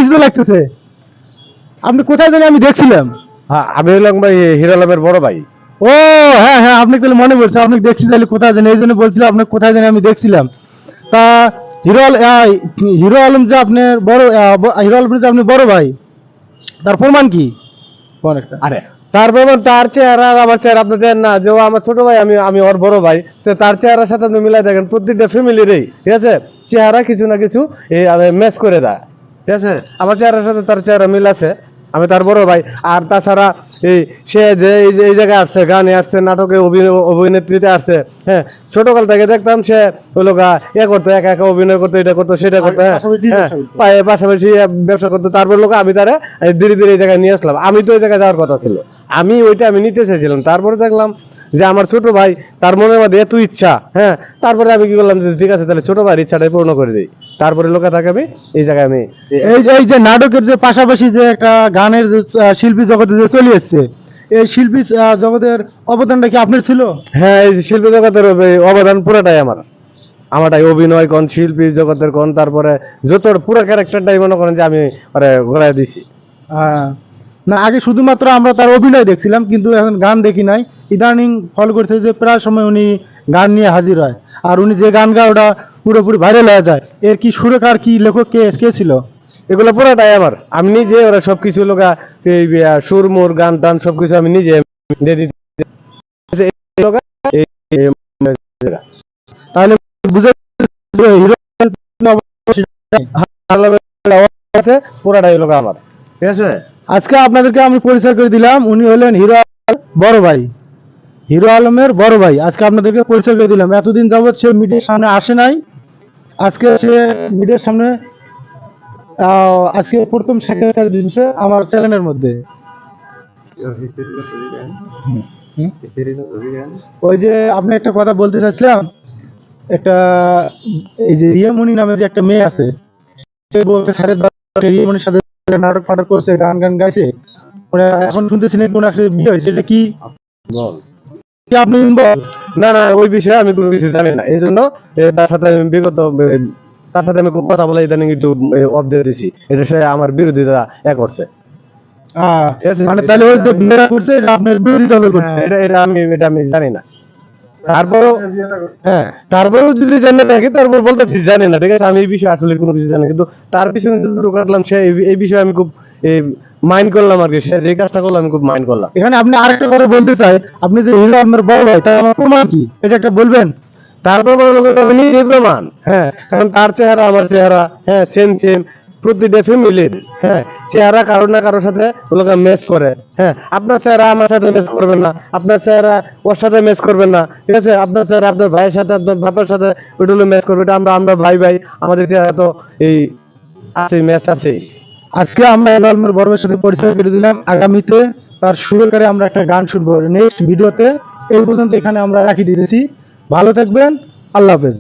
পরিচিত লাগতেছে। আপনি কোথায় জানি আমি দেখছিলাম। হ্যাঁ, আমি হলাম ভাই হিরো আলমের বড় ভাই। ও হ্যাঁ হ্যাঁ, আপনি তাহলে মনে পড়ছে, আপনি দেখছি তাহলে কোথায় জানি, এই জন্য বলছিলাম আপনি কোথায় জানি আমি দেখছিলাম। তা হিরো আলম যে আপনার বড় হিরো আলম যে আপনি বড় ভাই, তার প্রমাণ কি? কোন একটা আরে তারপর তার চেহারা আর আমার চেহারা আপনি দেন না যে ও আমার ছোট ভাই, আমি আমি ওর বড় ভাই, তো তার চেহারার সাথে আপনি মিলাই দেখেন প্রত্যেকটা ফ্যামিলিরই ঠিক আছে চেহারা কিছু না কিছু এই ম্যাচ করে দেয়। ঠিক আছে, আমার চেহারার সাথে তার চেহারা মিল আছে, আমি তার বড় ভাই। আর তাছাড়া এই সে যে এই জায়গায় আসছে, গানে আসছে, নাটকে অভিনেত্রীতে আসছে। হ্যাঁ, ছোটকাল থেকে দেখতাম সে ওই লোক ইয়ে করতো, একা একা অভিনয় করতো, এটা করতো সেটা করতো। হ্যাঁ হ্যাঁ, পাশাপাশি ব্যবসা করতো। তারপর লোক আমি তারা ধীরে ধীরে এই জায়গায় নিয়ে আসলাম। আমি তো ওই জায়গায় যাওয়ার কথা ছিল, আমি ওইটা আমি নিতে চাইছিলাম। তারপরে দেখলাম যে আমার ছোট ভাই, তার মনের মধ্যে এত ইচ্ছা। হ্যাঁ, তারপরে আমি কি করলাম যে ঠিক আছে তাহলে ছোট ভাইয়ের ইচ্ছাটাই পূর্ণ করে দিই। তারপরে লোকে থাকে আমি এই জায়গায় আমি এই যে নাটকের যে পাশাপাশি যে একটা গানের যে শিল্পী জগতে যে চলে এসছে, এই শিল্পী জগতের অবদানটা কি আপনার ছিল? হ্যাঁ, এই শিল্পী জগতের অবদান পুরোটাই আমার। আমারটাই অভিনয় কোন, শিল্পী জগতের কোন, তারপরে যত পুরো ক্যারেক্টারটাই মনে করেন যে আমি ওরে ঘোরাই দিছি। না, আগে শুধুমাত্র আমরা তার অভিনয় দেখছিলাম, কিন্তু এখন গান দেখি নাই। ইদানিং ফলো করছে যে প্রায় সময় উনি গান নিয়ে হাজির হয়, আর উনি যে গান গায় ওটা পুরোপুরি ভাইরাল হয়ে যায়। এর কি সুরকার কি লেখক কে কে ছিল? এগুলো পুরোটাই আমার, আমি নিজে ওরা সবকিছু লোকা এই সুর মুর গান টান সবকিছু আমি নিজে দিয়ে দিতে। তাহলে বুঝে যে হিরো আছে পুরোটাই লোক আমার। ঠিক আছে, আজকে আপনাদেরকে আমি পরিচয় করে দিলাম, উনি হলেন হিরো আলমের বড় ভাই। হিরো আলমের বড় ভাই আজকে আপনাদেরকে পরিচয় করে দিলাম। এতদিন যাবৎ সে মিডিয়ার সামনে আসে নাই, আজকে সে মিডিয়ার সামনে আজকে প্রথম সাক্ষাৎকার দিচ্ছে আমার চ্যানেলের মধ্যে। ওই যে আপনি একটা কথা বলতে চাইছিলাম, একটা এই যে রিয়ামণি নামে যে একটা মেয়ে আছে, সে বলতে স্যারের রিয়ামণির সাথে নাটক ফাটক করছে, গান গান গাইছে। ওরা এখন শুনতেছি না কোন একটা বিয়ে হয়েছে, এটা কি বল। কি আপনি involved? না না, ওই বিষয়ে আমি কোনো কিছু জানি না, এই জন্য তার সাথে আমি তার সাথে আমি কথা বলে ইদানিং একটু অফ দিয়ে দিছি। এটা সে আমার বিরোধিতা করছে। ঠিক আছে? মানে তাহলে ওই যে বিয়েটা করছে এটা আপনার বিরোধিতা করছে। হ্যাঁ, এটা আমি জানি না। তারপরও হ্যাঁ, তারপরেও যদি জানে থাকে তারপর বলতেছি জানি না। ঠিক আছে, আমি এই বিষয়ে আসলে কোনো কিছু জানি না, কিন্তু তার পিছনে যতটুকু কাটলাম সে এই বিষয়ে আমি খুব মাইন্ড করলাম আর কি। সে যে কাজটা করলো আমি খুব মাইন্ড করলাম। এখানে আপনি আরেকটা কথা বলতে চাই, আপনি যে হিরো আপনার বড় ভাই, তার আমার প্রমাণ কি এটা একটা বলবেন? তারপর বড় লোক আমি নিজেই প্রমাণ। হ্যাঁ, কারণ তার চেহারা আমার চেহারা, হ্যাঁ সেম সেম, প্রতিটা ফ্যামিলির। হ্যাঁ, চেহারা কারোর না কারোর সাথে ওগুলো ম্যাচ করে। হ্যাঁ, আপনার চেহারা আমার সাথে ম্যাচ করবেন না, আপনার চেহারা ওর সাথে ম্যাচ করবেন না। ঠিক আছে, আপনার চেহারা আপনার ভাইয়ের সাথে, আপনার বাবার সাথে ওইগুলো ম্যাচ করবে। এটা আমরা আমরা ভাই ভাই, আমাদের চেহারা তো এই আছে, ম্যাচ আছে। আজকে আমরা হিরো আলমের বড় ভাইয়ের সাথে পরিচয় করে দিলাম, আগামীতে তার সুরকারে আমরা একটা গান শুনবো নেক্সট ভিডিওতে। এই পর্যন্ত এখানে আমরা রাখি দিতেছি। ভালো থাকবেন, আল্লাহ হাফেজ।